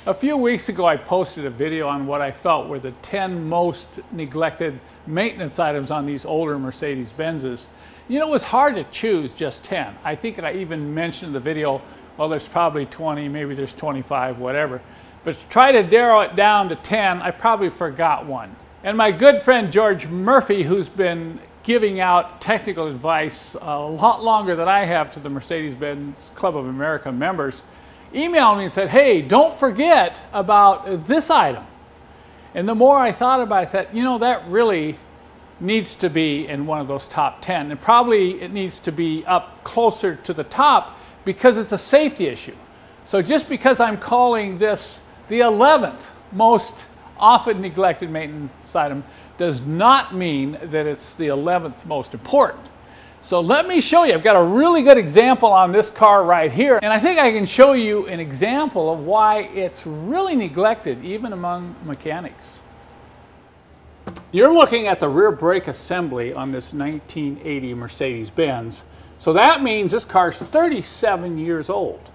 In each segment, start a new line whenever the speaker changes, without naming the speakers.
A few weeks ago, I posted a video on what I felt were the 10 most neglected maintenance items on these older Mercedes-Benzes. You know, it was hard to choose just 10. I think I even mentioned in the video, well, there's probably 20, maybe there's 25, whatever. But to try to narrow it down to 10, I probably forgot one. And my good friend George Murphy, who's been giving out technical advice a lot longer than I have to the Mercedes-Benz Club of America members, emailed me and said, hey, don't forget about this item. And the more I thought about it, I thought, you know, that really needs to be in one of those top 10. And probably it needs to be up closer to the top because it's a safety issue. So just because I'm calling this the 11th most often neglected maintenance item does not mean that it's the 11th most important. So let me show you. I've got a really good example on this car right here, and I think I can show you an example of why it's really neglected even among mechanics. You're looking at the rear brake assembly on this 1980 Mercedes-Benz. So that means this car's 37 years old.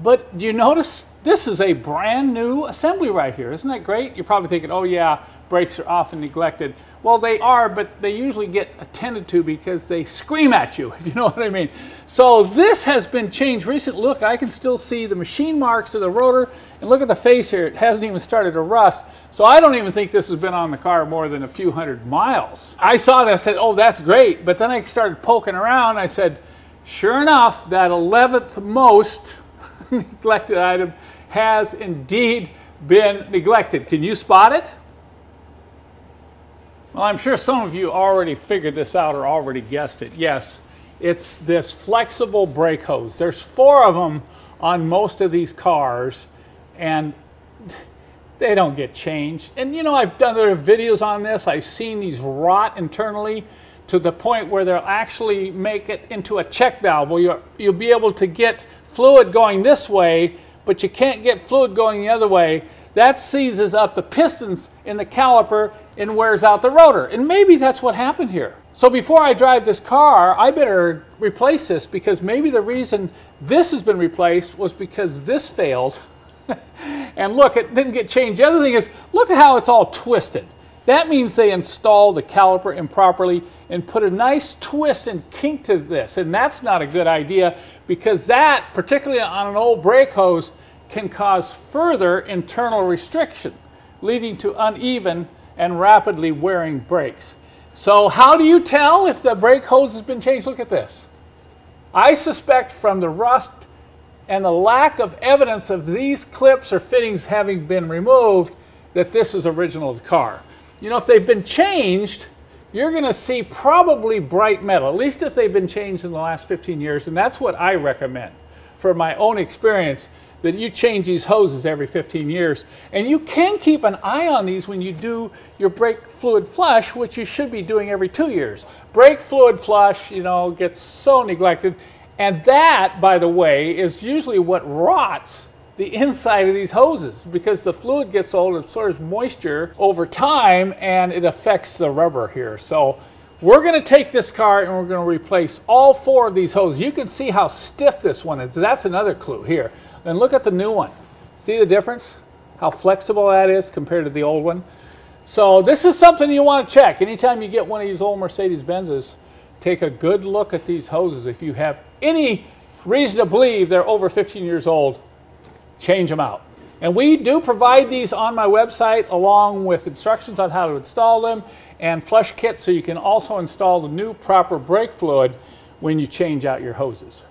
But do you notice this is a brand new assembly right here? Isn't that great? You're probably thinking, oh yeah, brakes are often neglected. Well, they are, but they usually get attended to because they scream at you, if you know what I mean. So this has been changed recently. Look, I can still see the machine marks of the rotor, and look at the face here. It hasn't even started to rust. So I don't even think this has been on the car more than a few hundred miles. I saw that, I said, oh, that's great. But then I started poking around. I said, sure enough, that 11th most neglected item has indeed been neglected. Can you spot it? Well, I'm sure some of you already figured this out or already guessed it. Yes, it's this flexible brake hose. There's 4 of them on most of these cars, and they don't get changed. And you know, I've done other videos on this. I've seen these rot internally to the point where they'll actually make it into a check valve where you'll be able to get fluid going this way, but you can't get fluid going the other way. That seizes up the pistons in the caliper and wears out the rotor. And maybe that's what happened here. So before I drive this car, I better replace this, because maybe the reason this has been replaced was because this failed. And look, it didn't get changed. The other thing is, look at how it's all twisted. That means they installed the caliper improperly and put a nice twist and kink to this. And that's not a good idea, because that, particularly on an old brake hose, can cause further internal restriction, leading to uneven and rapidly wearing brakes. So how do you tell if the brake hose has been changed? Look at this. I suspect from the rust and the lack of evidence of these clips or fittings having been removed that this is original to the car. You know, if they've been changed, you're going to see probably bright metal, at least if they've been changed in the last 15 years, and that's what I recommend for my own experience, that you change these hoses every 15 years. And you can keep an eye on these when you do your brake fluid flush, which you should be doing every 2 years. Brake fluid flush, you know, gets so neglected. And that, by the way, is usually what rots the inside of these hoses, because the fluid gets old, it absorbs moisture over time, and it affects the rubber here. So we're going to take this car and we're going to replace all 4 of these hoses. You can see how stiff this one is. That's another clue here. Then look at the new one. See the difference? How flexible that is compared to the old one? So this is something you want to check. Anytime you get one of these old Mercedes-Benzes, take a good look at these hoses. If you have any reason to believe they're over 15 years old, change them out. And we do provide these on my website, along with instructions on how to install them and flush kits, so you can also install the new proper brake fluid when you change out your hoses.